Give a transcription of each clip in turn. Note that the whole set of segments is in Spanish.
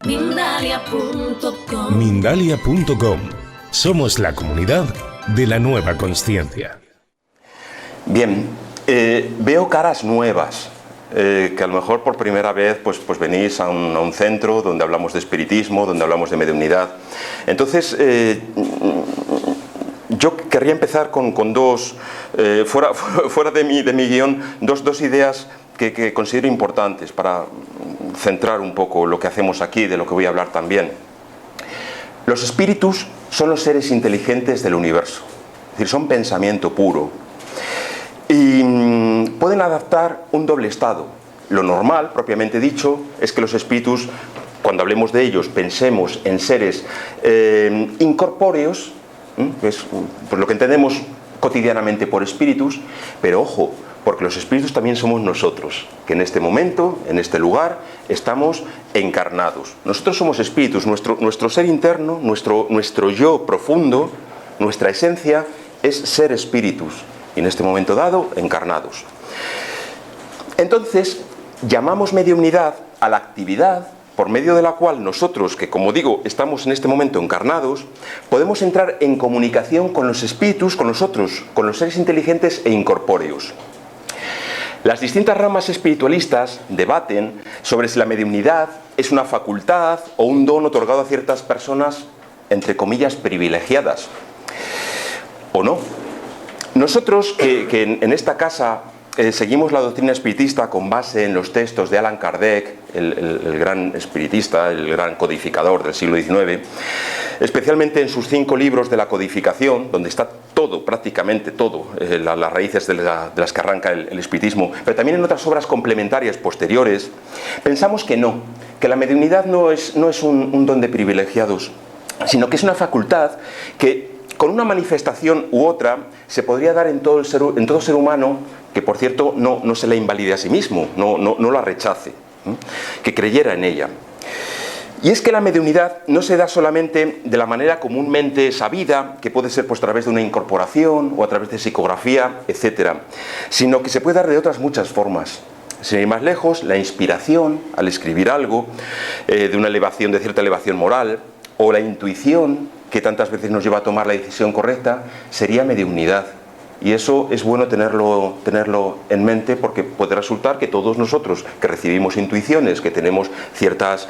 Mindalia.com. Mindalia.com. Somos la comunidad de la nueva consciencia. Bien, veo caras nuevas, que a lo mejor por primera vez pues venís a un centro donde hablamos de espiritismo, donde hablamos de mediunidad. Entonces, yo querría empezar con dos, fuera de mi guión, dos ideas que considero importantes para centrar un poco lo que hacemos aquí, de lo que voy a hablar también. Los espíritus son los seres inteligentes del universo, es decir, son pensamiento puro y pueden adaptar un doble estado. Lo normal, propiamente dicho, es que los espíritus, cuando hablemos de ellos, pensemos en seres incorpóreos, es pues lo que entendemos cotidianamente por espíritus, pero ojo, porque los espíritus también somos nosotros, que en este momento, en este lugar, estamos encarnados. Nosotros somos espíritus, nuestro ser interno, nuestro yo profundo, nuestra esencia es ser espíritus, y en este momento dado, encarnados. Entonces, llamamos mediunidad a la actividad por medio de la cual nosotros, que como digo, estamos en este momento encarnados, podemos entrar en comunicación con los espíritus, con nosotros, con los seres inteligentes e incorpóreos. Las distintas ramas espiritualistas debaten sobre si la mediunidad es una facultad o un don otorgado a ciertas personas, entre comillas, privilegiadas, o no. Nosotros, que en esta casa seguimos la doctrina espiritista con base en los textos de Allan Kardec, el gran espiritista, el gran codificador del siglo XIX, especialmente en sus 5 libros de la codificación, donde está todo, prácticamente todo, las raíces de las que arranca el espiritismo, pero también en otras obras complementarias posteriores, pensamos que no, que la mediunidad no es un don de privilegiados, sino que es una facultad que con una manifestación u otra se podría dar en todo ser humano, que por cierto no se la invalide a sí mismo, no la rechace, que creyera en ella. Y es que la mediunidad no se da solamente de la manera comúnmente sabida, que puede ser pues a través de una incorporación o a través de psicografía, etcétera, sino que se puede dar de otras muchas formas. Sin ir más lejos, la inspiración al escribir algo, de cierta elevación moral, o la intuición que tantas veces nos lleva a tomar la decisión correcta, sería mediunidad. Y eso es bueno tenerlo en mente, porque puede resultar que todos nosotros que recibimos intuiciones, que tenemos ciertas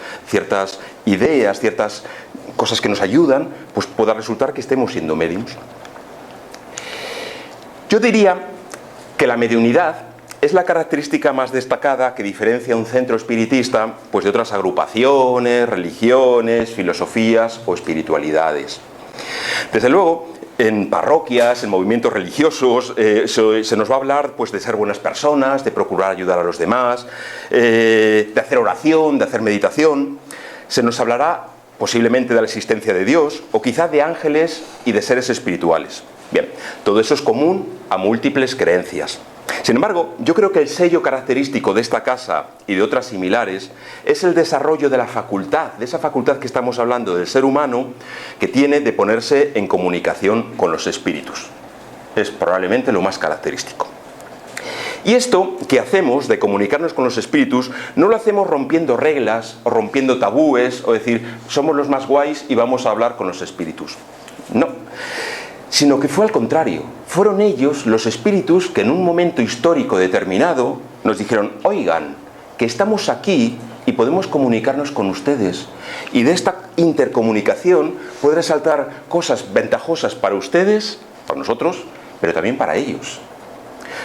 ideas, ciertas cosas que nos ayudan, pues pueda resultar que estemos siendo médiums. Yo diría que la mediunidad es la característica más destacada que diferencia a un centro espiritista pues de otras agrupaciones, religiones, filosofías o espiritualidades. Desde luego, en parroquias, en movimientos religiosos, se nos va a hablar pues de ser buenas personas, de procurar ayudar a los demás, de hacer oración, de hacer meditación. Se nos hablará posiblemente de la existencia de Dios, o quizá de ángeles y de seres espirituales. Bien, todo eso es común a múltiples creencias. Sin embargo, yo creo que el sello característico de esta casa y de otras similares es el desarrollo de la facultad, de esa facultad que estamos hablando del ser humano, que tiene de ponerse en comunicación con los espíritus. Es probablemente lo más característico. Y esto que hacemos de comunicarnos con los espíritus, no lo hacemos rompiendo reglas o rompiendo tabúes, o decir, somos los más guays y vamos a hablar con los espíritus. No. Sino que fue al contrario. Fueron ellos, los espíritus, que en un momento histórico determinado nos dijeron, oigan, que estamos aquí y podemos comunicarnos con ustedes. Y de esta intercomunicación puede resaltar cosas ventajosas para ustedes, para nosotros, pero también para ellos.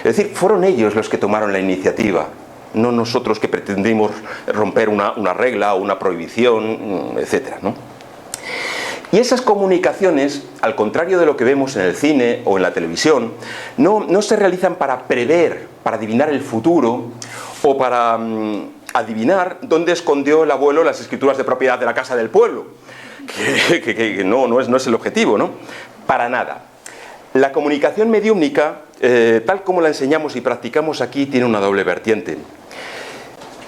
Es decir, fueron ellos los que tomaron la iniciativa, no nosotros que pretendimos romper una regla o una prohibición, etcétera, ¿no? Y esas comunicaciones, al contrario de lo que vemos en el cine o en la televisión, no se realizan para prever, para adivinar el futuro o para adivinar dónde escondió el abuelo las escrituras de propiedad de la casa del pueblo, que no es el objetivo, ¿no? Para nada. La comunicación mediúmnica, tal como la enseñamos y practicamos aquí, tiene una doble vertiente.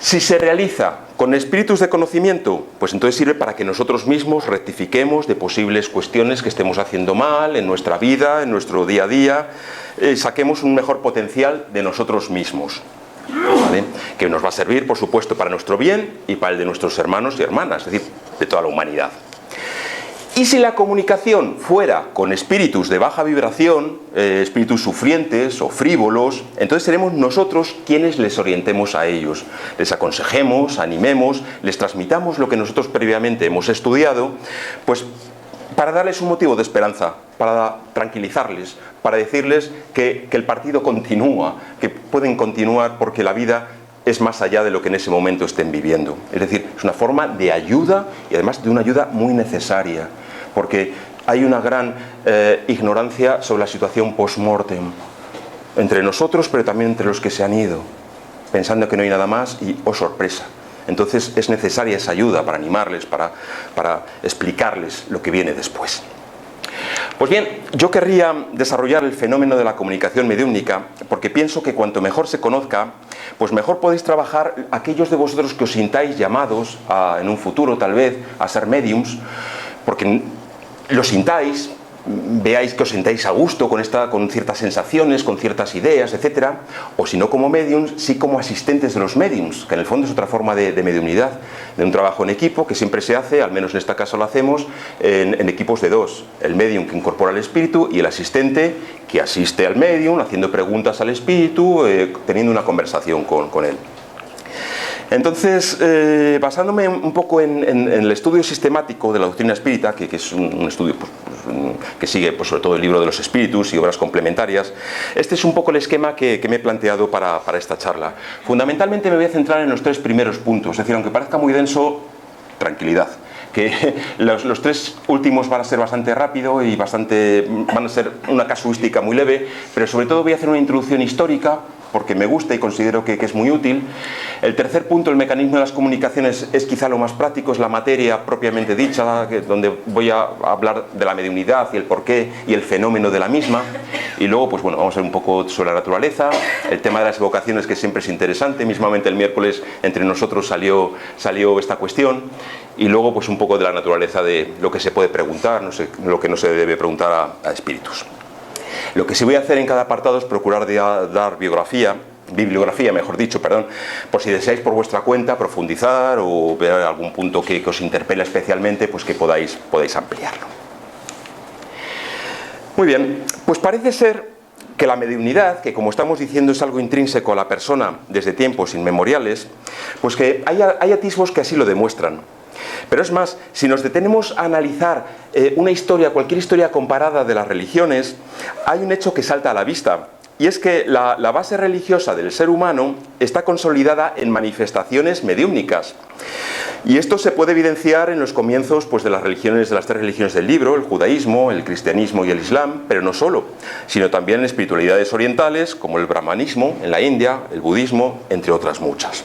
Si se realiza con espíritus de conocimiento, pues entonces sirve para que nosotros mismos rectifiquemos de posibles cuestiones que estemos haciendo mal en nuestra vida, en nuestro día a día, saquemos un mejor potencial de nosotros mismos. ¿vale? Que nos va a servir, por supuesto, para nuestro bien y para el de nuestros hermanos y hermanas, es decir, de toda la humanidad. Y si la comunicación fuera con espíritus de baja vibración, espíritus sufrientes o frívolos, entonces seremos nosotros quienes les orientemos a ellos. Les aconsejemos, animemos, les transmitamos lo que nosotros previamente hemos estudiado, pues para darles un motivo de esperanza, para tranquilizarles, para decirles que el partido continúa, que pueden continuar porque la vida es más allá de lo que en ese momento estén viviendo. Es decir, es una forma de ayuda y además de una ayuda muy necesaria, porque hay una gran ignorancia sobre la situación post-mortem entre nosotros, pero también entre los que se han ido, pensando que no hay nada más y, oh sorpresa. Entonces es necesaria esa ayuda para animarles, para explicarles lo que viene después. Pues bien, yo querría desarrollar el fenómeno de la comunicación mediúmnica porque pienso que cuanto mejor se conozca, pues mejor podéis trabajar aquellos de vosotros que os sintáis llamados en un futuro tal vez a ser médiums, porque lo sintáis, veáis que os sentáis a gusto con ciertas sensaciones, con ciertas ideas, etcétera, o si no como médiums, sí como asistentes de los médiums, que en el fondo es otra forma de mediumnidad, de un trabajo en equipo que siempre se hace, al menos en este caso lo hacemos, en equipos de dos: el médium que incorpora el espíritu y el asistente que asiste al médium, haciendo preguntas al espíritu, teniendo una conversación con él. Entonces, basándome un poco en el estudio sistemático de la doctrina espírita, que es un estudio que sigue pues, sobre todo el libro de los espíritus y obras complementarias, este es un poco el esquema que me he planteado para esta charla. Fundamentalmente me voy a centrar en los tres primeros puntos, es decir, aunque parezca muy denso, tranquilidad. Que los tres últimos van a ser bastante rápido y van a ser una casuística muy leve, pero sobre todo voy a hacer una introducción histórica porque me gusta y considero que es muy útil. El tercer punto, el mecanismo de las comunicaciones, es quizá lo más práctico, es la materia propiamente dicha, donde voy a hablar de la mediunidad y el porqué y el fenómeno de la misma. Y luego, pues bueno, vamos a ver un poco sobre la naturaleza, el tema de las evocaciones, que siempre es interesante. Mismamente el miércoles entre nosotros salió esta cuestión. Y luego, pues un poco de la naturaleza de lo que se puede preguntar, lo que no se debe preguntar a espíritus. Lo que sí voy a hacer en cada apartado es procurar dar bibliografía, mejor dicho, por si deseáis por vuestra cuenta profundizar o ver algún punto que os interpela especialmente, pues que podáis ampliarlo. Muy bien, pues parece ser que la mediunidad, que como estamos diciendo es algo intrínseco a la persona desde tiempos inmemoriales, pues que hay atisbos que así lo demuestran. Pero es más, si nos detenemos a analizar una historia, cualquier historia comparada de las religiones, hay un hecho que salta a la vista, y es que la base religiosa del ser humano está consolidada en manifestaciones mediúmnicas. Y esto se puede evidenciar en los comienzos pues, de las tres religiones del libro, el judaísmo, el cristianismo y el islam, pero no solo, sino también en espiritualidades orientales como el brahmanismo en la India, el budismo, entre otras muchas.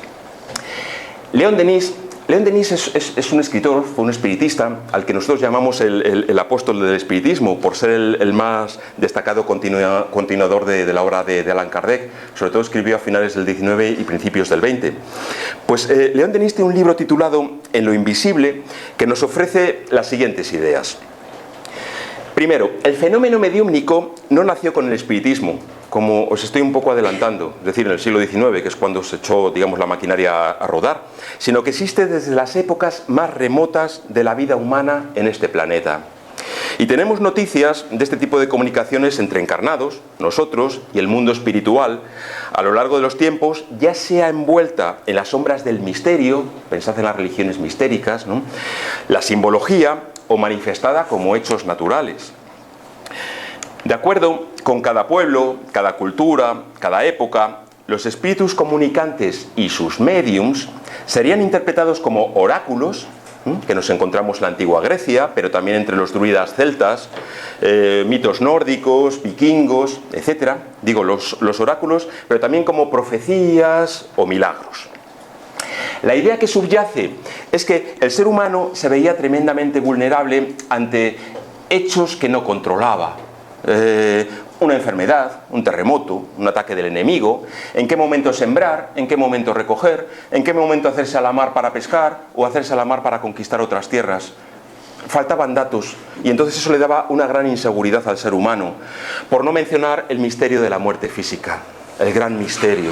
León Denis es un escritor, fue un espiritista, al que nosotros llamamos el apóstol del espiritismo, por ser el más destacado continuador de la obra de Allan Kardec. Sobre todo escribió a finales del XIX y principios del XX. Pues León Denis tiene un libro titulado En lo invisible, que nos ofrece las siguientes ideas. Primero, el fenómeno mediúmnico no nació con el espiritismo, como os estoy un poco adelantando, es decir, en el siglo XIX, que es cuando se echó, digamos, la maquinaria a rodar, sino que existe desde las épocas más remotas de la vida humana en este planeta. Y tenemos noticias de este tipo de comunicaciones entre encarnados, nosotros y el mundo espiritual, a lo largo de los tiempos, ya sea envuelta en las sombras del misterio, pensad en las religiones mistéricas, ¿no?, la simbología, o manifestada como hechos naturales. De acuerdo con cada pueblo, cada cultura, cada época, los espíritus comunicantes y sus médiums serían interpretados como oráculos, que nos encontramos en la antigua Grecia, pero también entre los druidas celtas, mitos nórdicos, vikingos, etc. Digo, los oráculos, pero también como profecías o milagros. La idea que subyace es que el ser humano se veía tremendamente vulnerable ante hechos que no controlaba. Una enfermedad, un terremoto, un ataque del enemigo, en qué momento sembrar, en qué momento recoger, en qué momento hacerse a la mar para pescar o hacerse a la mar para conquistar otras tierras. Faltaban datos y entonces eso le daba una gran inseguridad al ser humano, por no mencionar el misterio de la muerte física. el gran misterio.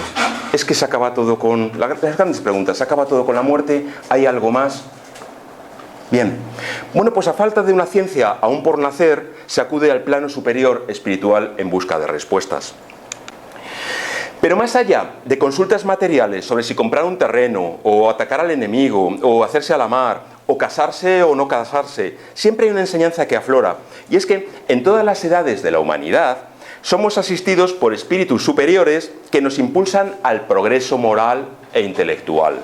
Es que se acaba todo con... Las grandes preguntas, ¿se acaba todo con la muerte? ¿Hay algo más? Bien, bueno, pues a falta de una ciencia aún por nacer, se acude al plano superior espiritual en busca de respuestas. Pero más allá de consultas materiales sobre si comprar un terreno, o atacar al enemigo, o hacerse a la mar, o casarse o no casarse, siempre hay una enseñanza que aflora, y es que en todas las edades de la humanidad somos asistidos por espíritus superiores que nos impulsan al progreso moral e intelectual.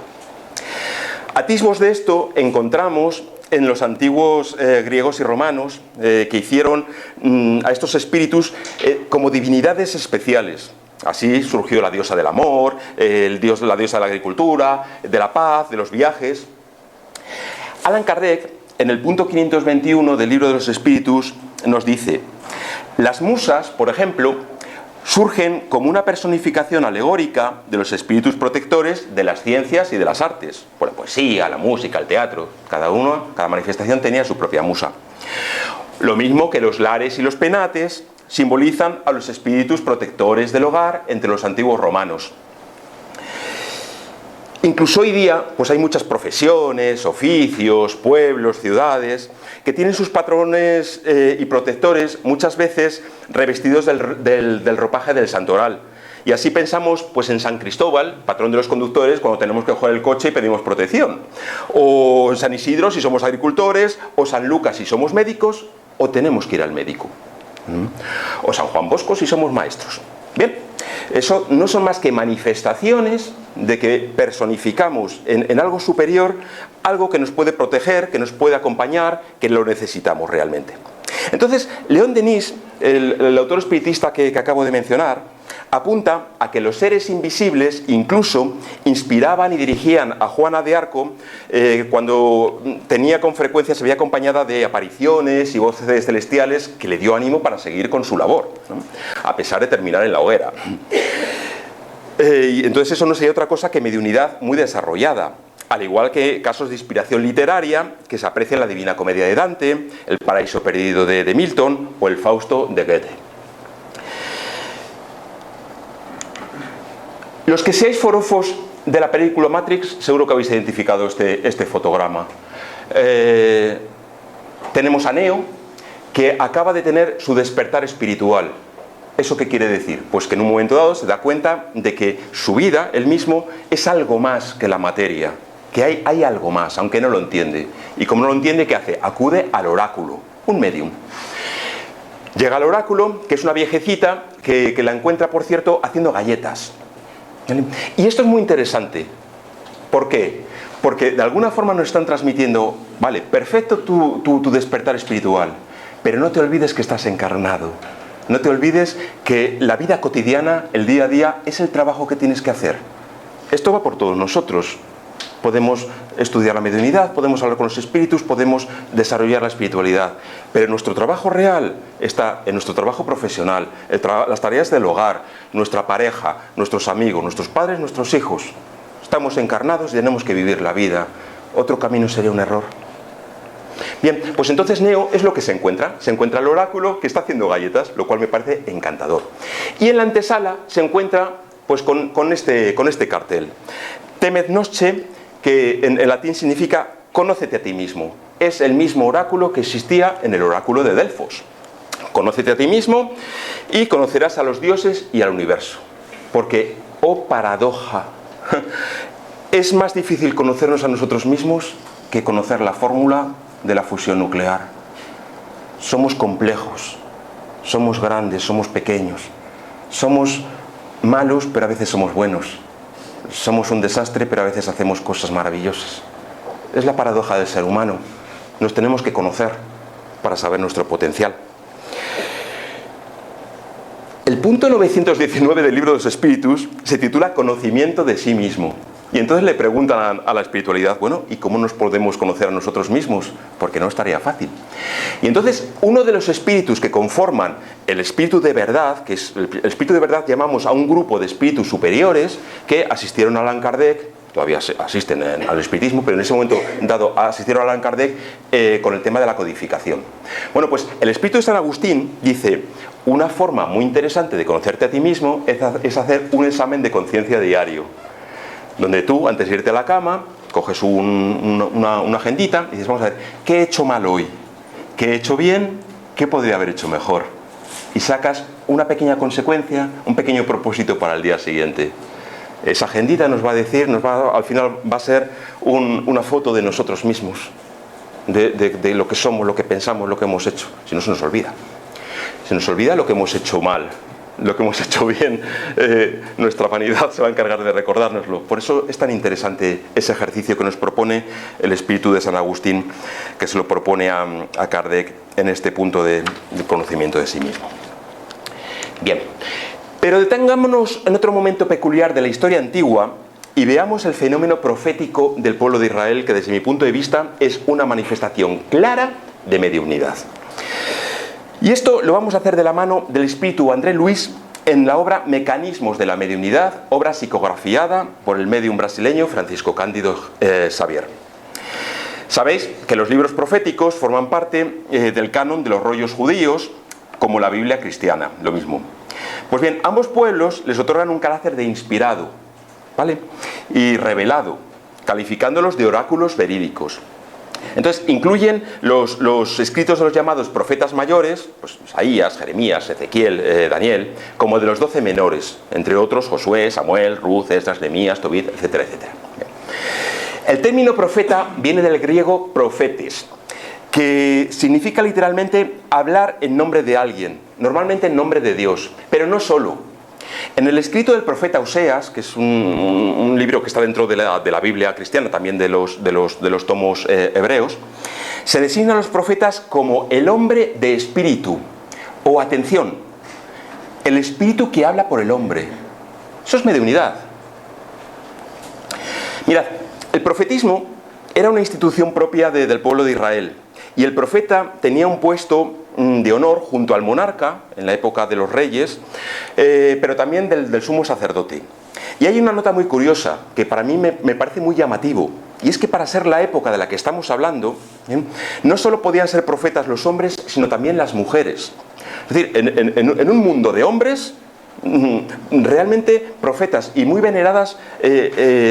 Atisbos de esto encontramos en los antiguos griegos y romanos que hicieron a estos espíritus como divinidades especiales. Así surgió la diosa del amor, la diosa de la agricultura, de la paz, de los viajes. Allan Kardec, en el punto 521 del Libro de los Espíritus, nos dice: las musas, por ejemplo, surgen como una personificación alegórica de los espíritus protectores de las ciencias y de las artes. Por la poesía, la música, el teatro. Cada manifestación tenía su propia musa. Lo mismo que los lares y los penates simbolizan a los espíritus protectores del hogar entre los antiguos romanos. Incluso hoy día pues hay muchas profesiones, oficios, pueblos, ciudades que tienen sus patrones y protectores muchas veces revestidos del ropaje del santoral. Y así pensamos pues en San Cristóbal, patrón de los conductores, cuando tenemos que coger el coche y pedimos protección. O en San Isidro si somos agricultores, o San Lucas si somos médicos, o tenemos que ir al médico. O San Juan Bosco si somos maestros. Bien, eso no son más que manifestaciones de que personificamos en algo superior, algo que nos puede proteger, que nos puede acompañar, que lo necesitamos realmente. Entonces, León Denis, el autor espiritista que acabo de mencionar, apunta a que los seres invisibles incluso inspiraban y dirigían a Juana de Arco cuando tenía con frecuencia, se veía acompañada de apariciones y voces celestiales que le dio ánimo para seguir con su labor, ¿no? A pesar de terminar en la hoguera. Y entonces eso no sería otra cosa que mediunidad muy desarrollada, al igual que casos de inspiración literaria que se aprecia en la Divina Comedia de Dante, el Paraíso Perdido de Milton o el Fausto de Goethe. Los que seáis forofos de la película Matrix, seguro que habéis identificado este fotograma. Tenemos a Neo, que acaba de tener su despertar espiritual. ¿Eso qué quiere decir? Pues que en un momento dado se da cuenta de que su vida, él mismo, es algo más que la materia. Que hay algo más, aunque no lo entiende. Y como no lo entiende, ¿qué hace? Acude al oráculo, un medium. Llega al oráculo, que es una viejecita, que la encuentra, por cierto, haciendo galletas. Y esto es muy interesante. ¿Por qué? Porque de alguna forma nos están transmitiendo, vale, perfecto tu despertar espiritual, pero no te olvides que estás encarnado. No te olvides que la vida cotidiana, el día a día, es el trabajo que tienes que hacer. Esto va por todos nosotros. Podemos estudiar la mediunidad, podemos hablar con los espíritus, podemos desarrollar la espiritualidad. Pero nuestro trabajo real está en nuestro trabajo profesional, las tareas del hogar, nuestra pareja, nuestros amigos, nuestros padres, nuestros hijos. Estamos encarnados y tenemos que vivir la vida. Otro camino sería un error. Bien, pues entonces Neo es lo que se encuentra. Se encuentra el oráculo que está haciendo galletas, lo cual me parece encantador. Y en la antesala se encuentra pues con este cartel. Temed nosce, que en latín significa conócete a ti mismo. Es el mismo oráculo que existía en el oráculo de Delfos. Conócete a ti mismo y conocerás a los dioses y al universo. Porque, oh paradoja, es más difícil conocernos a nosotros mismos que conocer la fórmula de la fusión nuclear. Somos complejos, somos grandes, somos pequeños, somos malos, pero a veces somos buenos. Somos un desastre, pero a veces hacemos cosas maravillosas. Es la paradoja del ser humano. Nos tenemos que conocer para saber nuestro potencial. El punto 919 del Libro de los Espíritus se titula Conocimiento de sí mismo. Y entonces le preguntan a la espiritualidad, bueno, ¿y cómo nos podemos conocer a nosotros mismos? Porque no estaría fácil. Y entonces, uno de los espíritus que conforman el espíritu de verdad, que es el espíritu de verdad, llamamos a un grupo de espíritus superiores que asistieron a Allan Kardec, todavía asisten al espiritismo, pero en ese momento dado asistieron a Allan Kardec con el tema de la codificación. Bueno, pues el espíritu de San Agustín dice: una forma muy interesante de conocerte a ti mismo es hacer un examen de conciencia diario, donde tú, antes de irte a la cama, coges una agendita y dices: vamos a ver, ¿qué he hecho mal hoy? ¿Qué he hecho bien? ¿Qué podría haber hecho mejor? Y sacas una pequeña consecuencia, un pequeño propósito para el día siguiente. Esa agendita nos va a decir, al final va a ser una foto de nosotros mismos, de lo que somos, lo que pensamos, lo que hemos hecho. Si no, se nos olvida. Se nos olvida lo que hemos hecho mal, lo que hemos hecho bien. Nuestra vanidad se va a encargar de recordárnoslo. Por eso es tan interesante ese ejercicio que nos propone el espíritu de San Agustín, que se lo propone a Kardec en este punto del conocimiento de sí mismo. Bien, pero detengámonos en otro momento peculiar de la historia antigua y veamos el fenómeno profético del pueblo de Israel, que desde mi punto de vista es una manifestación clara de mediunidad. Y esto lo vamos a hacer de la mano del espíritu André Luiz en la obra Mecanismos de la Mediunidad, obra psicografiada por el médium brasileño Francisco Cándido Xavier. Sabéis que los libros proféticos forman parte del canon de los rollos judíos, como la Biblia cristiana, lo mismo. Pues bien, ambos pueblos les otorgan un carácter de inspirado, ¿vale?, y revelado, calificándolos de oráculos verídicos. Entonces incluyen los escritos de los llamados profetas mayores, pues Isaías, Jeremías, Ezequiel, Daniel, como de los 12 menores, entre otros Josué, Samuel, Ruth, Esdras, Nehemías, Tobit, etcétera, etcétera. El término profeta viene del griego profetes, que significa literalmente hablar en nombre de alguien, normalmente en nombre de Dios, pero no solo. En el escrito del profeta Oseas, que es un libro que está dentro de la Biblia cristiana, también de los tomos hebreos, se designa a los profetas como el hombre de espíritu, o atención, el espíritu que habla por el hombre. Eso es mediunidad. Mirad, el profetismo era una institución propia del pueblo de Israel, y el profeta tenía un puesto de honor junto al monarca, en la época de los reyes, pero también del sumo sacerdote. Y hay una nota muy curiosa, que para mí me parece muy llamativo, y es que para ser la época de la que estamos hablando, no solo podían ser profetas los hombres, sino también las mujeres. Es decir, en un mundo de hombres, realmente profetas y muy veneradas,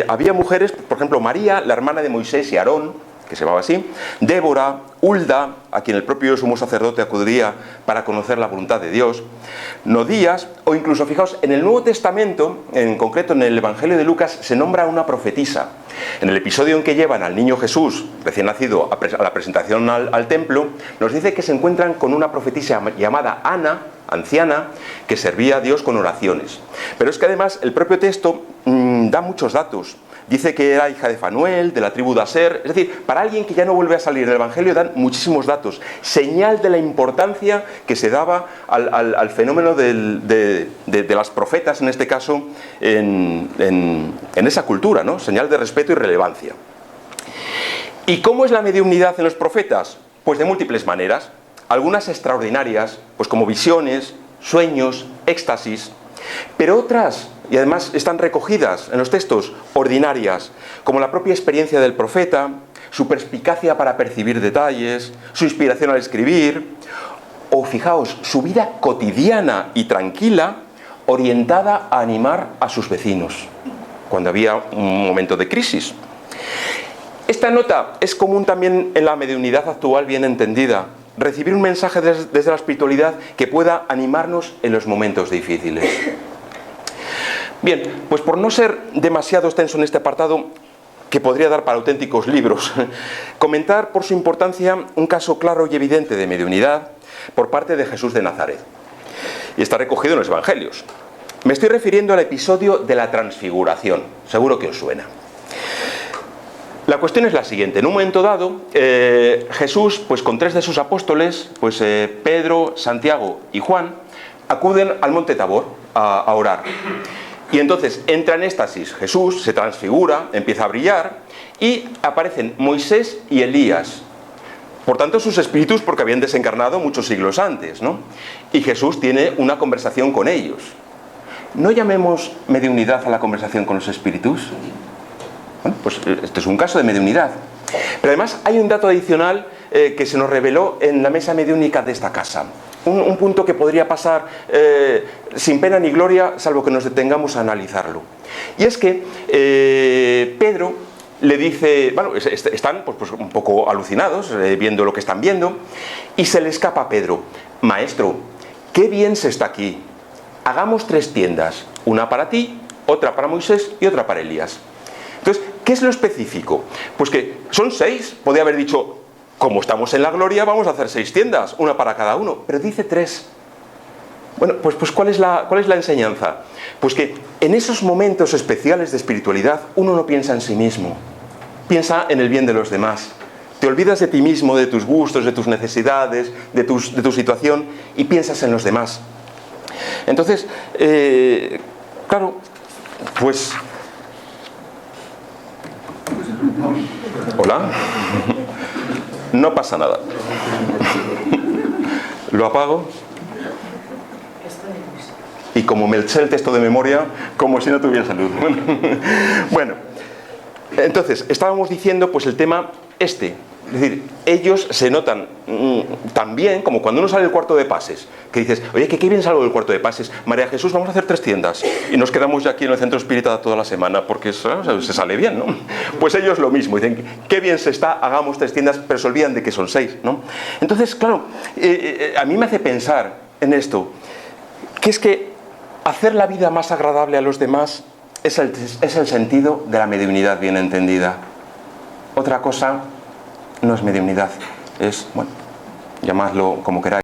había mujeres, por ejemplo María, la hermana de Moisés y Aarón, que se llamaba así, Débora, Hulda, a quien el propio sumo sacerdote acudiría para conocer la voluntad de Dios, Nodías, o incluso, fijaos, en el Nuevo Testamento, en concreto en el Evangelio de Lucas, se nombra a una profetisa. En el episodio en que llevan al niño Jesús, recién nacido, a la presentación al templo, nos dice que se encuentran con una profetisa llamada Ana, anciana, que servía a Dios con oraciones. Pero es que además el propio texto da muchos datos. Dice que era hija de Fanuel, de la tribu de Aser. Es decir, para alguien que ya no vuelve a salir en el Evangelio, dan muchísimos datos. Señal de la importancia que se daba al fenómeno de las profetas, en este caso, en esa cultura, ¿no? Señal de respeto y relevancia. ¿Y cómo es la mediunidad en los profetas? Pues de múltiples maneras. Algunas extraordinarias, pues como visiones, sueños, éxtasis. Pero otras, y además están recogidas en los textos, ordinarias, como la propia experiencia del profeta, su perspicacia para percibir detalles, su inspiración al escribir, o fijaos, su vida cotidiana y tranquila, orientada a animar a sus vecinos, cuando había un momento de crisis. Esta nota es común también en la mediunidad actual bien entendida, recibir un mensaje desde la espiritualidad que pueda animarnos en los momentos difíciles. Bien, pues por no ser demasiado extenso en este apartado, que podría dar para auténticos libros, comentar por su importancia un caso claro y evidente de mediunidad por parte de Jesús de Nazaret. Y está recogido en los Evangelios. Me estoy refiriendo al episodio de la transfiguración, seguro que os suena. La cuestión es la siguiente. En un momento dado, Jesús, pues con 3 de sus apóstoles, pues Pedro, Santiago y Juan, acuden al monte Tabor a orar. Y entonces entra en éxtasis Jesús, se transfigura, empieza a brillar y aparecen Moisés y Elías. Por tanto, sus espíritus, porque habían desencarnado muchos siglos antes, ¿no? Y Jesús tiene una conversación con ellos. ¿No llamemos mediunidad a la conversación con los espíritus? Bueno, pues este es un caso de mediunidad. Pero además hay un dato adicional que se nos reveló en la mesa mediúnica de esta casa. Un punto que podría pasar sin pena ni gloria, salvo que nos detengamos a analizarlo. Y es que Pedro le dice, bueno, están pues un poco alucinados viendo lo que están viendo, y se le escapa a Pedro: maestro, qué bien se está aquí. Hagamos 3 tiendas, una para ti, otra para Moisés y otra para Elías. Entonces, ¿qué es lo específico? Pues que son 6, podría haber dicho, como estamos en la gloria, vamos a hacer 6 tiendas, una para cada uno, pero dice 3. Bueno, pues ¿cuál es la enseñanza? Pues que en esos momentos especiales de espiritualidad uno no piensa en sí mismo, piensa en el bien de los demás. Te olvidas de ti mismo, de tus gustos, de tus necesidades, de tu situación, y piensas en los demás. Entonces, claro, pues... Hola. No pasa nada. Lo apago. Y como me eché el texto de memoria, como si no tuviera salud. Bueno, entonces, estábamos diciendo pues el tema este. Es decir, ellos se notan también, como cuando uno sale del cuarto de pases, que dices, oye, que qué bien salgo del cuarto de pases, María Jesús, vamos a hacer 3 tiendas, y nos quedamos ya aquí en el centro espírita toda la semana, porque se sale bien, ¿no? Pues ellos lo mismo, dicen, qué bien se está, hagamos 3 tiendas, pero se olvidan de que son 6, ¿no? Entonces, claro, a mí me hace pensar en esto, que es que hacer la vida más agradable a los demás es el sentido de la mediunidad bien entendida. Otra cosa no es mediunidad, es, bueno, llamadlo como queráis,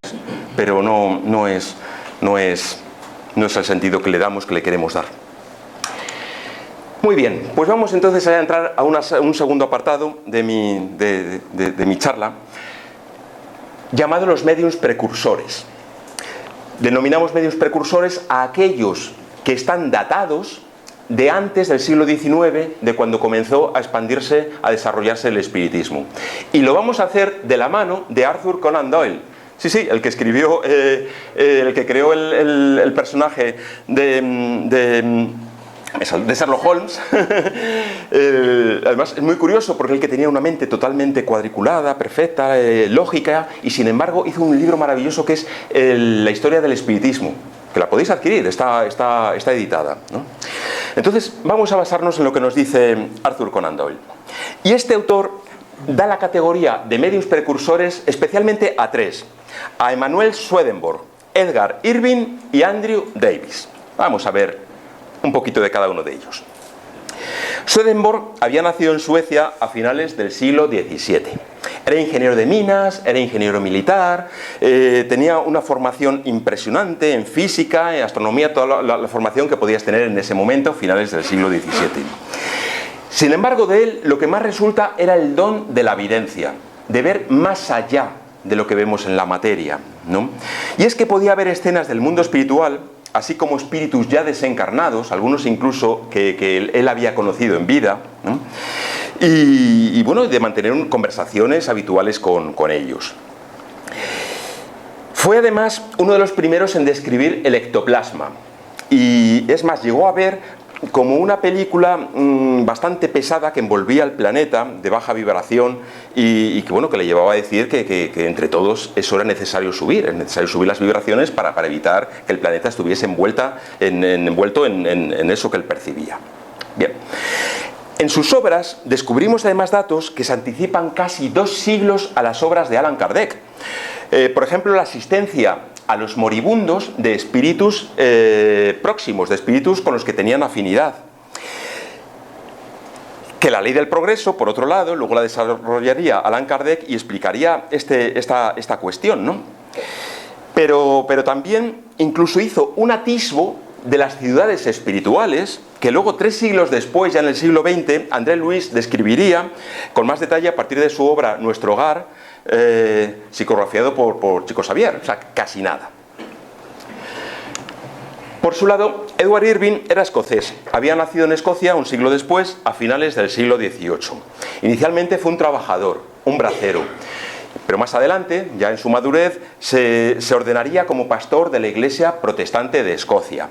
pero no es el sentido que le damos, que le queremos dar. Muy bien, pues vamos entonces a entrar a un segundo apartado de mi charla, llamado los mediums precursores. Denominamos mediums precursores a aquellos que están datados de antes del siglo XIX, de cuando comenzó a expandirse, a desarrollarse el espiritismo. Y lo vamos a hacer de la mano de Arthur Conan Doyle. Sí, el que escribió, el que creó el personaje de Sherlock Holmes. Además es muy curioso porque el que tenía una mente totalmente cuadriculada, perfecta, lógica, y sin embargo hizo un libro maravilloso que es la historia del espiritismo, que la podéis adquirir, está editada, ¿no? Entonces vamos a basarnos en lo que nos dice Arthur Conan Doyle. Y este autor da la categoría de mediums precursores especialmente a 3: a Emanuel Swedenborg, Edgar Irving y Andrew Davis. Vamos a ver un poquito de cada uno de ellos. Swedenborg había nacido en Suecia a finales del siglo XVII. Era ingeniero de minas, era ingeniero militar, tenía una formación impresionante en física, en astronomía, toda la formación que podías tener en ese momento, finales del siglo XVII. Sin embargo, de él lo que más resulta era el don de la evidencia, de ver más allá de lo que vemos en la materia, ¿no? Y es que podía ver escenas del mundo espiritual, así como espíritus ya desencarnados, algunos incluso que él había conocido en vida, ¿no? Y bueno, de mantener conversaciones habituales con ellos. Fue además uno de los primeros en describir el ectoplasma, y es más, llegó a ver como una película bastante pesada que envolvía el planeta, de baja vibración, y que, bueno, que le llevaba a decir que entre todos eso era necesario subir, es necesario subir las vibraciones para evitar que el planeta estuviese envuelto en eso que él percibía. Bien. En sus obras descubrimos además datos que se anticipan casi 2 siglos a las obras de Allan Kardec. Por ejemplo, la asistencia a los moribundos de espíritus próximos, de espíritus con los que tenían afinidad. Que la ley del progreso, por otro lado, luego la desarrollaría Allan Kardec y explicaría esta cuestión, ¿no? Pero también incluso hizo un atisbo de las ciudades espirituales, que luego 3 siglos después, ya en el siglo XX, André Luis describiría con más detalle a partir de su obra Nuestro Hogar, psicografiado por Chico Xavier, o sea, casi nada. Por su lado, Edward Irving era escocés, había nacido en Escocia un siglo después, a finales del siglo XVIII. Inicialmente fue un trabajador, un bracero, pero más adelante, ya en su madurez, se ordenaría como pastor de la Iglesia Protestante de Escocia.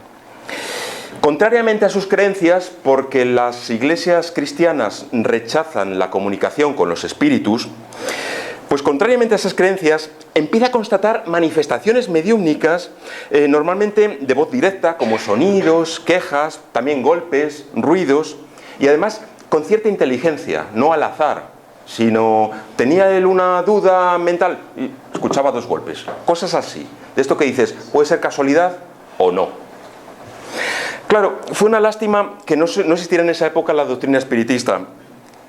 Contrariamente a sus creencias, porque las iglesias cristianas rechazan la comunicación con los espíritus, pues contrariamente a esas creencias, empieza a constatar manifestaciones mediúmnicas, normalmente de voz directa, como sonidos, quejas, también golpes, ruidos, y además con cierta inteligencia, no al azar, sino tenía él una duda mental y escuchaba 2 golpes, cosas así. De esto que dices, puede ser casualidad o no. Claro, fue una lástima que no existiera en esa época la doctrina espiritista,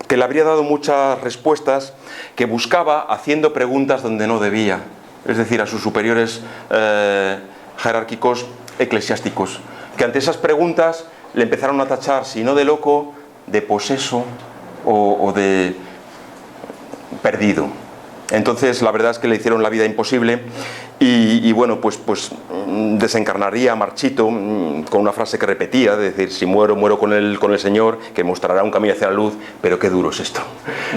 que le habría dado muchas respuestas, que buscaba haciendo preguntas donde no debía, es decir, a sus superiores jerárquicos eclesiásticos, que ante esas preguntas le empezaron a tachar, si no de loco, de poseso o de perdido. Entonces la verdad es que le hicieron la vida imposible y bueno, pues desencarnaría marchito con una frase que repetía, de decir, si muero, muero con el Señor, que mostrará un camino hacia la luz, pero qué duro es esto.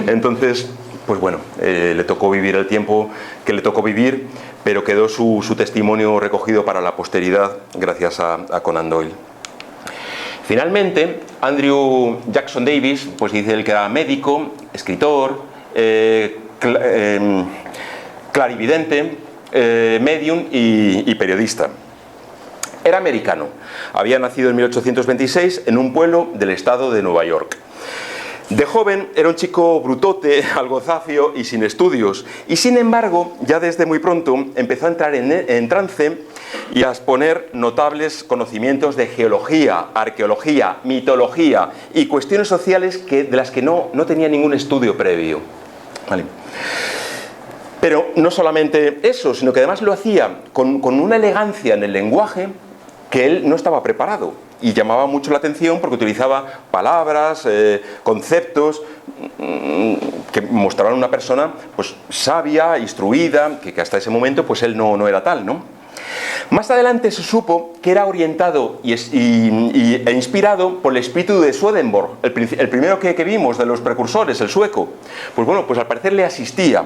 Entonces, pues bueno, le tocó vivir el tiempo que le tocó vivir, pero quedó su testimonio recogido para la posteridad gracias a Conan Doyle. Finalmente, Andrew Jackson Davis, pues dice él que era médico, escritor, clarividente, medium y periodista. Era americano, había nacido en 1826 en un pueblo del estado de Nueva York. De joven era un chico brutote, algo zafio y sin estudios, y sin embargo, ya desde muy pronto empezó a entrar en trance y a exponer notables conocimientos de geología, arqueología, mitología y cuestiones sociales de las que no tenía ningún estudio previo. Vale. Pero no solamente eso, sino que además lo hacía con una elegancia en el lenguaje que él no estaba preparado, y llamaba mucho la atención porque utilizaba palabras, conceptos que mostraban una persona pues sabia, instruida, que hasta ese momento pues él no era tal, ¿no? Más adelante se supo que era orientado e inspirado por el espíritu de Swedenborg, el primero que vimos de los precursores, el sueco. Pues bueno, pues al parecer le asistía.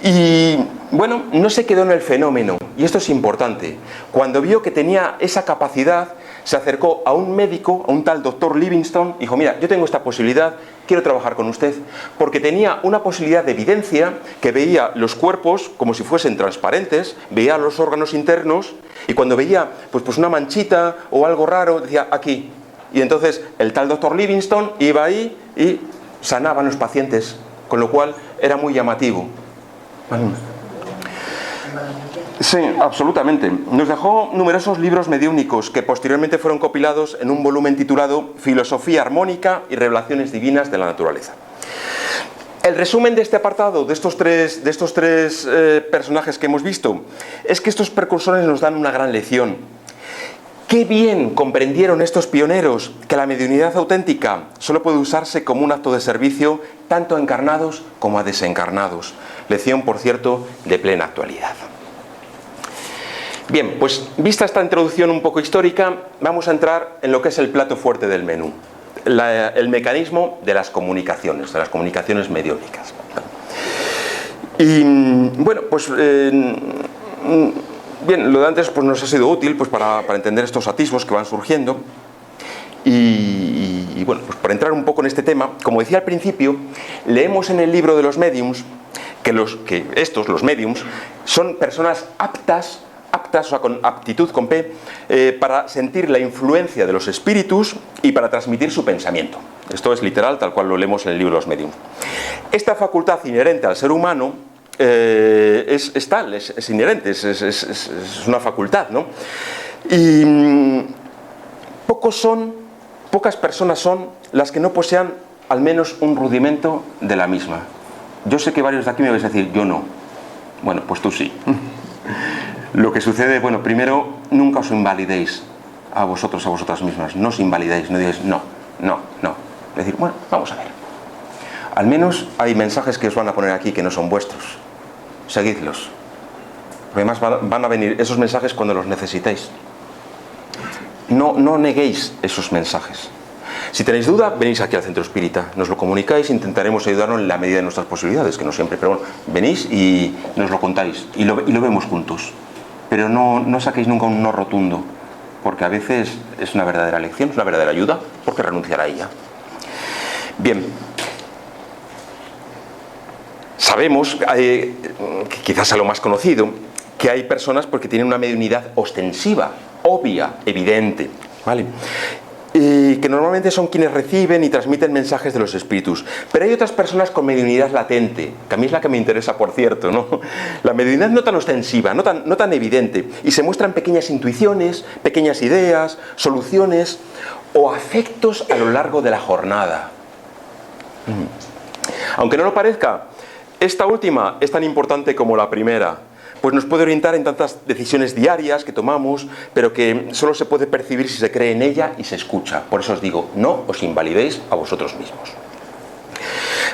Y bueno, no se quedó en el fenómeno, y esto es importante. Cuando vio que tenía esa capacidad, se acercó a un médico, a un tal doctor Livingstone, y dijo, mira, yo tengo esta posibilidad, quiero trabajar con usted, porque tenía una posibilidad de evidencia, que veía los cuerpos como si fuesen transparentes, veía los órganos internos, y cuando veía pues una manchita o algo raro, decía, aquí. Y entonces el tal doctor Livingstone iba ahí y sanaba a los pacientes, con lo cual era muy llamativo. Sí, absolutamente. Nos dejó numerosos libros mediúnicos que posteriormente fueron compilados en un volumen titulado Filosofía armónica y revelaciones divinas de la naturaleza. El resumen de este apartado, de estos tres personajes que hemos visto, es que estos precursores nos dan una gran lección. Qué bien comprendieron estos pioneros que la mediunidad auténtica solo puede usarse como un acto de servicio tanto a encarnados como a desencarnados. Lección, por cierto, de plena actualidad. Bien, pues vista esta introducción un poco histórica, vamos a entrar en lo que es el plato fuerte del menú. El mecanismo de las comunicaciones mediúnicas. Y bueno, pues bien, lo de antes pues nos ha sido útil pues para entender estos atisbos que van surgiendo. Y bueno, pues para entrar un poco en este tema, como decía al principio, leemos en el libro de los médiums que los médiums, son personas aptas, o sea, con aptitud con P, para sentir la influencia de los espíritus y para transmitir su pensamiento. Esto es literal, tal cual lo leemos en el libro de los médiums. Esta facultad inherente al ser humano es inherente, es una facultad, ¿no? Y pocas personas son las que no posean al menos un rudimento de la misma. Yo sé que varios de aquí me vais a decir, yo no. Bueno, pues tú sí. Lo que sucede, bueno, primero, nunca os invalidéis a vosotras mismas. No os invalidéis, no digáis, no. Es decir, bueno, vamos a ver. Al menos hay mensajes que os van a poner aquí que no son vuestros. Seguidlos. Además van a venir esos mensajes cuando los necesitéis. No neguéis esos mensajes. Si tenéis duda, venís aquí al Centro Espírita, nos lo comunicáis, intentaremos ayudarnos en la medida de nuestras posibilidades, que no siempre, pero bueno, venís y nos lo contáis y lo vemos juntos. Pero no saquéis nunca un no rotundo, porque a veces es una verdadera lección, es una verdadera ayuda, ¿por qué renunciar a ella? Bien, sabemos, quizás a lo más conocido, que hay personas porque tienen una mediunidad ostensiva, obvia, evidente, ¿vale? Y que normalmente son quienes reciben y transmiten mensajes de los espíritus. Pero hay otras personas con mediunidad latente, que a mí es la que me interesa, por cierto, ¿no? La mediunidad no tan ostensiva, no tan evidente, y se muestran pequeñas intuiciones, pequeñas ideas, soluciones o afectos a lo largo de la jornada. Aunque no lo parezca, esta última es tan importante como la primera, pues nos puede orientar en tantas decisiones diarias que tomamos, pero que solo se puede percibir si se cree en ella y se escucha. Por eso os digo, no os invalidéis a vosotros mismos.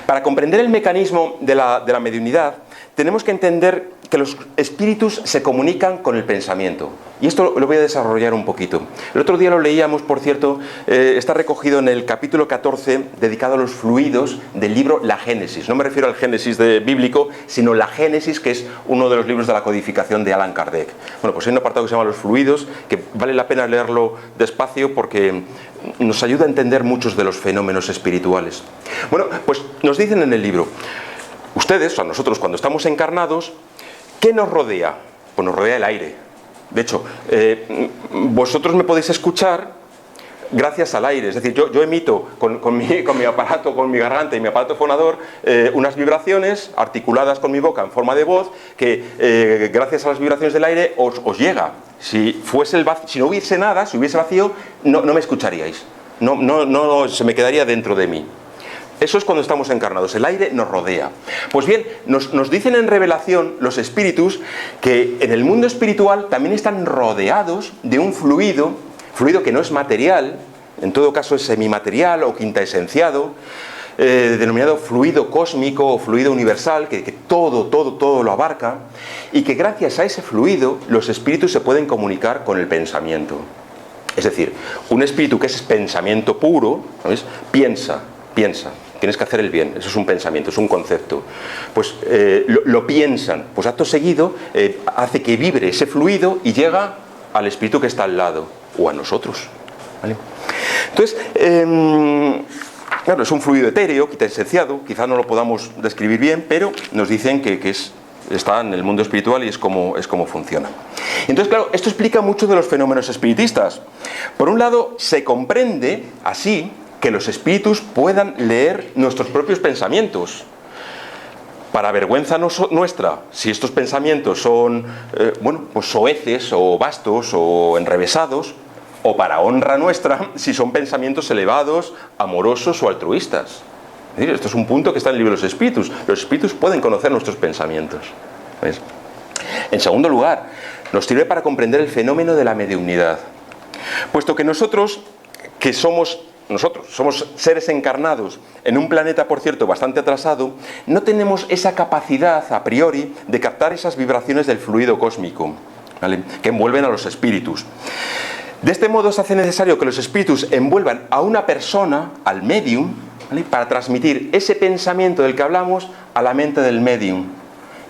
Para comprender el mecanismo de la mediunidad, tenemos que entender que los espíritus se comunican con el pensamiento. Y esto lo voy a desarrollar un poquito. El otro día lo leíamos, por cierto, está recogido en el capítulo 14, dedicado a los fluidos del libro La Génesis. No me refiero al Génesis bíblico, sino La Génesis, que es uno de los libros de la codificación de Allan Kardec. Bueno, pues hay un apartado que se llama Los fluidos, que vale la pena leerlo despacio porque nos ayuda a entender muchos de los fenómenos espirituales. Bueno, pues nos dicen en el libro, ustedes, o sea, nosotros cuando estamos encarnados, ¿qué nos rodea? Pues nos rodea el aire. De hecho, vosotros me podéis escuchar gracias al aire. Es decir, yo emito con mi aparato, con mi garganta y mi aparato fonador, unas vibraciones articuladas con mi boca en forma de voz que gracias a las vibraciones del aire os llega. Si no hubiese nada, si hubiese vacío, no me escucharíais. No se me quedaría dentro de mí. Eso es cuando estamos encarnados, el aire nos rodea. Pues bien, nos dicen en revelación los espíritus que en el mundo espiritual también están rodeados de un fluido que no es material, en todo caso es semimaterial o quintaesenciado, denominado fluido cósmico o fluido universal, que todo lo abarca, y que gracias a ese fluido los espíritus se pueden comunicar con el pensamiento. Es decir, un espíritu que es pensamiento puro, ¿sabes? Piensa. Tienes que hacer el bien, eso es un pensamiento, es un concepto. Pues lo piensan, pues acto seguido hace que vibre ese fluido y llega al espíritu que está al lado, o a nosotros, ¿vale? Entonces, claro, es un fluido etéreo, quintaesenciado, quizá no lo podamos describir bien, pero nos dicen que está en el mundo espiritual y es como funciona. Entonces, claro, esto explica mucho de los fenómenos espiritistas. Por un lado, se comprende así que los espíritus puedan leer nuestros propios pensamientos. Para vergüenza nuestra, si estos pensamientos son pues soeces o vastos o enrevesados, o para honra nuestra, si son pensamientos elevados, amorosos o altruistas. Es decir, esto es un punto que está en el libro de los espíritus. Los espíritus pueden conocer nuestros pensamientos. ¿Ves? En segundo lugar, nos sirve para comprender el fenómeno de la mediunidad. Puesto que nosotros somos seres encarnados en un planeta, por cierto, bastante atrasado, no tenemos esa capacidad a priori de captar esas vibraciones del fluido cósmico, ¿vale?, que envuelven a los espíritus. De este modo se hace necesario que los espíritus envuelvan a una persona, al medium, ¿vale?, para transmitir ese pensamiento del que hablamos a la mente del medium.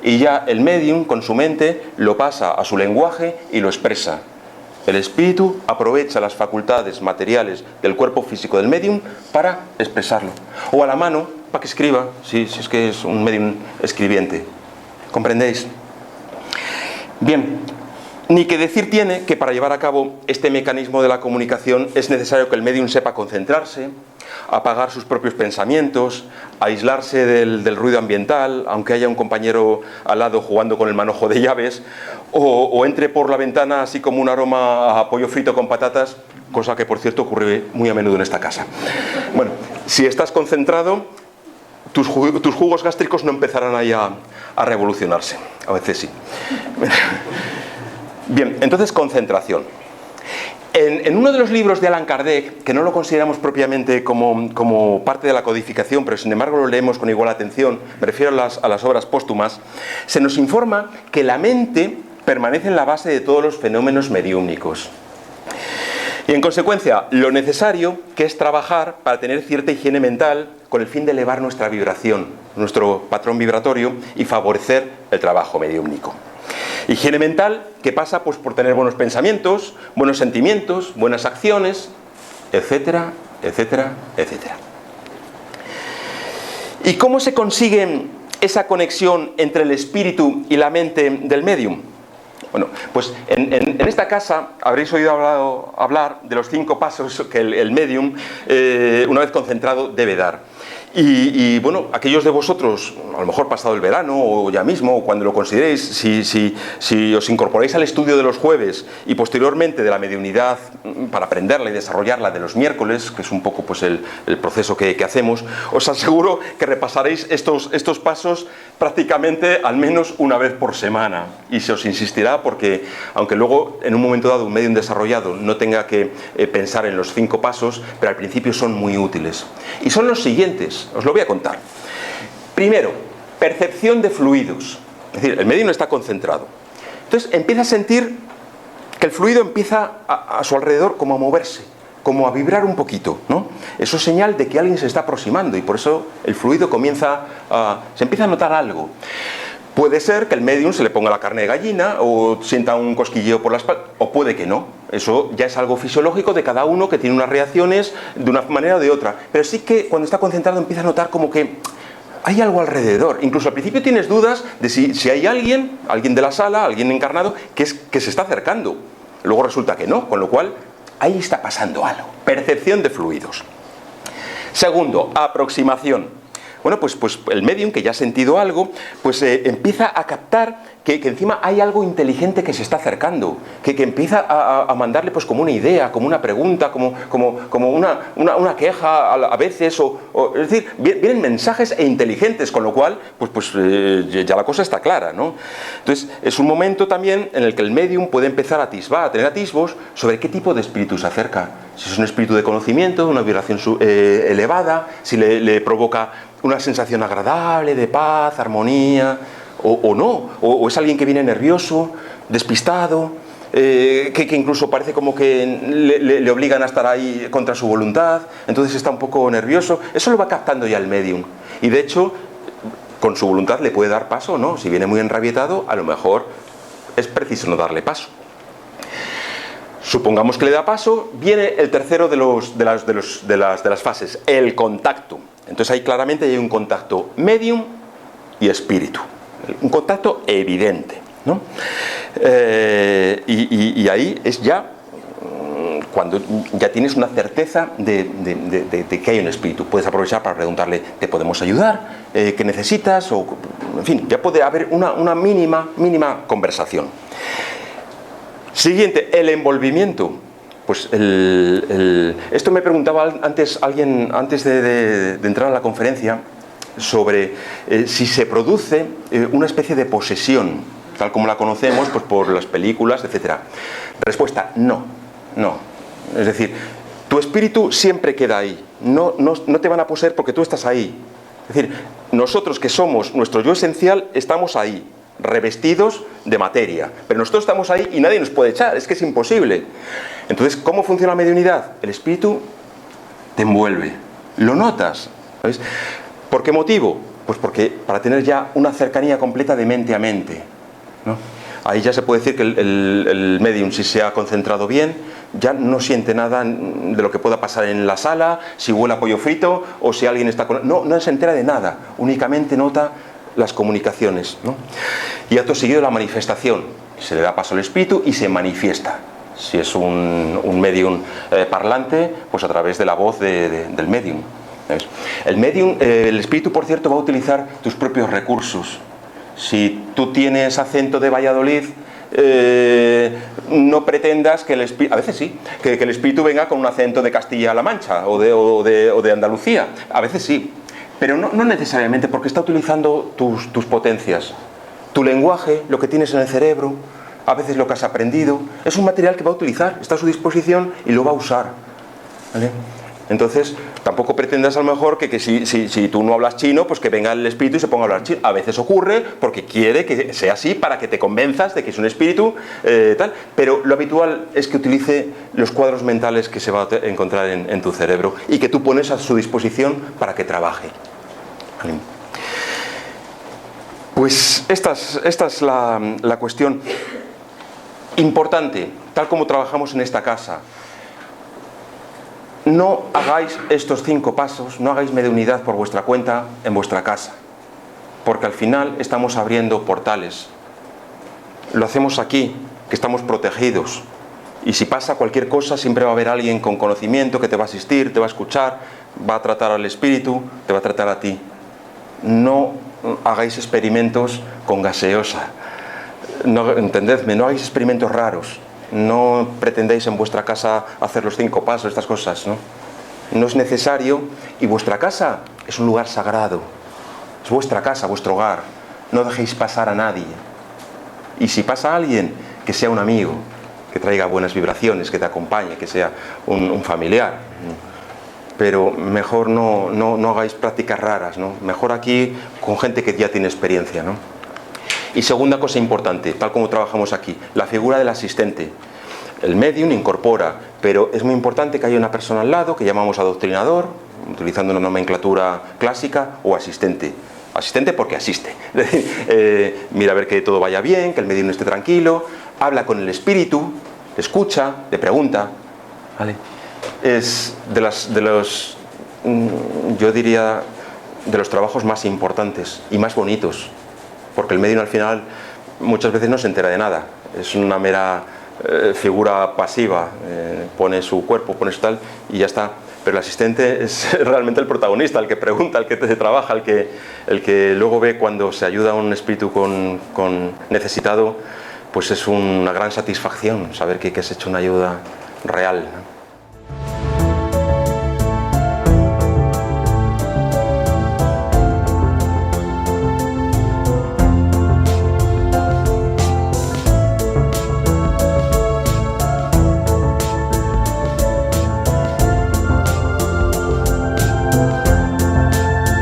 Y ya el medium, con su mente, lo pasa a su lenguaje y lo expresa. El espíritu aprovecha las facultades materiales del cuerpo físico del medium para expresarlo. O a la mano, para que escriba, si es que es un medium escribiente. ¿Comprendéis? Bien, ni que decir tiene que para llevar a cabo este mecanismo de la comunicación es necesario que el medium sepa concentrarse, apagar sus propios pensamientos, aislarse del ruido ambiental, aunque haya un compañero al lado jugando con el manojo de llaves, o entre por la ventana así como un aroma a pollo frito con patatas, cosa que por cierto ocurre muy a menudo en esta casa. Bueno, si estás concentrado, tus jugos gástricos no empezarán ahí a revolucionarse. A veces sí. Bien, entonces concentración. En uno de los libros de Allan Kardec, que no lo consideramos propiamente como parte de la codificación, pero sin embargo lo leemos con igual atención, me refiero a las obras póstumas, se nos informa que la mente permanece en la base de todos los fenómenos mediúmnicos. Y en consecuencia, lo necesario que es trabajar para tener cierta higiene mental con el fin de elevar nuestra vibración, nuestro patrón vibratorio y favorecer el trabajo mediúmnico. Higiene mental, que pasa pues por tener buenos pensamientos, buenos sentimientos, buenas acciones, etcétera, etcétera, etcétera. ¿Y cómo se consigue esa conexión entre el espíritu y la mente del médium? Bueno, pues en esta casa habréis oído hablar de los 5 pasos que el médium, una vez concentrado, debe dar. Y bueno, aquellos de vosotros, a lo mejor pasado el verano o ya mismo, o cuando lo consideréis, si os incorporáis al estudio de los jueves y posteriormente de la mediunidad para aprenderla y desarrollarla de los miércoles, que es un poco pues el proceso que hacemos, os aseguro que repasaréis estos pasos prácticamente al menos una vez por semana. Y se os insistirá porque, aunque luego en un momento dado un médium desarrollado no tenga que pensar en los 5 pasos, pero al principio son muy útiles. Y son los siguientes. Os lo voy a contar. Primero, percepción de fluidos. Es decir, el médium está concentrado. Entonces empieza a sentir que el fluido empieza a su alrededor como a moverse, como a vibrar un poquito, ¿no? Eso es señal de que alguien se está aproximando y por eso el fluido se empieza a notar algo. Puede ser que el médium se le ponga la carne de gallina o sienta un cosquilleo por la espalda, o puede que no. Eso ya es algo fisiológico de cada uno que tiene unas reacciones de una manera o de otra. Pero sí que cuando está concentrado empieza a notar como que hay algo alrededor. Incluso al principio tienes dudas de si hay alguien de la sala, alguien encarnado, que se está acercando. Luego resulta que no, con lo cual ahí está pasando algo. Percepción de fluidos. Segundo, aproximación. Bueno, pues el médium, que ya ha sentido algo, pues empieza a captar que encima hay algo inteligente que se está acercando, que empieza a mandarle pues como una idea, como una pregunta, como una queja a veces, es decir, vienen mensajes inteligentes, con lo cual pues ya la cosa está clara, ¿no? Entonces es un momento también en el que el médium puede empezar a tener atisbos sobre qué tipo de espíritu se acerca. Si es un espíritu de conocimiento, de una vibración elevada, si le provoca una sensación agradable, de paz, armonía, o no, o es alguien que viene nervioso, despistado, que incluso parece como que le obligan a estar ahí contra su voluntad, entonces está un poco nervioso. Eso lo va captando ya el médium, y de hecho, con su voluntad le puede dar paso o no. Si viene muy enrabietado, a lo mejor es preciso no darle paso. Supongamos que le da paso, viene el tercero de las fases, el contacto. Entonces ahí claramente hay un contacto médium y espíritu, un contacto evidente, ¿no? Y ahí es ya cuando ya tienes una certeza de que hay un espíritu. Puedes aprovechar para preguntarle, ¿te podemos ayudar? ¿Qué necesitas? O, en fin, ya puede haber una mínima conversación. Siguiente, el envolvimiento. Pues esto me preguntaba alguien antes de entrar a la conferencia sobre si se produce una especie de posesión, tal como la conocemos pues por las películas, etc. Respuesta, no. Es decir, tu espíritu siempre queda ahí. No te van a poseer porque tú estás ahí. Es decir, nosotros que somos nuestro yo esencial estamos ahí, revestidos de materia, pero nosotros estamos ahí y nadie nos puede echar, es que es imposible. Entonces, ¿cómo funciona la mediunidad? El espíritu te envuelve, lo notas, ¿sabes? ¿Por qué motivo? Pues porque para tener ya una cercanía completa de mente a mente, ¿no? Ahí ya se puede decir que el medium, si se ha concentrado bien, ya no siente nada de lo que pueda pasar en la sala, si huele a pollo frito o si alguien está con... No se entera de nada, únicamente nota las comunicaciones, ¿no? Y acto seguido la manifestación, se le da paso al espíritu y se manifiesta. Si es un medium parlante, pues a través de la voz del medium, ¿sabes? El medium, el espíritu, por cierto, va a utilizar tus propios recursos. Si tú tienes acento de Valladolid, no pretendas que el espíritu, a veces sí, que el espíritu venga con un acento de Castilla-La Mancha o de Andalucía, a veces sí. Pero no necesariamente, porque está utilizando tus potencias, tu lenguaje, lo que tienes en el cerebro, a veces lo que has aprendido. Es un material que va a utilizar, está a su disposición y lo va a usar, ¿vale? Entonces, tampoco pretendas a lo mejor que si tú no hablas chino, pues que venga el espíritu y se ponga a hablar chino. A veces ocurre porque quiere que sea así para que te convenzas de que es un espíritu, tal. Pero lo habitual es que utilice los cuadros mentales que se va a encontrar en tu cerebro y que tú pones a su disposición para que trabaje. ¿Vale? Pues esta es la cuestión importante, tal como trabajamos en esta casa. No hagáis estos 5 pasos, no hagáis mediunidad por vuestra cuenta en vuestra casa, porque al final estamos abriendo portales. Lo hacemos aquí, que estamos protegidos, y si pasa cualquier cosa siempre va a haber alguien con conocimiento que te va a asistir, te va a escuchar, va a tratar al espíritu, te va a tratar a ti. No hagáis experimentos con gaseosa, no, entendedme, no hagáis experimentos raros, no pretendáis en vuestra casa hacer los 5 pasos, estas cosas, ¿no? No es necesario, y vuestra casa es un lugar sagrado, es vuestra casa, vuestro hogar, no dejéis pasar a nadie, y si pasa alguien, que sea un amigo, que traiga buenas vibraciones, que te acompañe, que sea un familiar, pero mejor no hagáis prácticas raras, ¿no? Mejor aquí con gente que ya tiene experiencia, ¿no? Y segunda cosa importante, tal como trabajamos aquí, la figura del asistente. El medium incorpora, pero es muy importante que haya una persona al lado que llamamos adoctrinador, utilizando una nomenclatura clásica, o asistente. Asistente porque asiste. Mira a ver que todo vaya bien, que el medium esté tranquilo, habla con el espíritu, le escucha, le pregunta, ¿vale? Es yo diría, de los trabajos más importantes y más bonitos, porque el medium al final muchas veces no se entera de nada, es una mera figura pasiva, pone su cuerpo, pone su tal y ya está. Pero el asistente es realmente el protagonista, el que pregunta, el que te trabaja, el que luego ve cuando se ayuda a un espíritu con necesitado, pues es una gran satisfacción saber que has hecho una ayuda real, ¿no?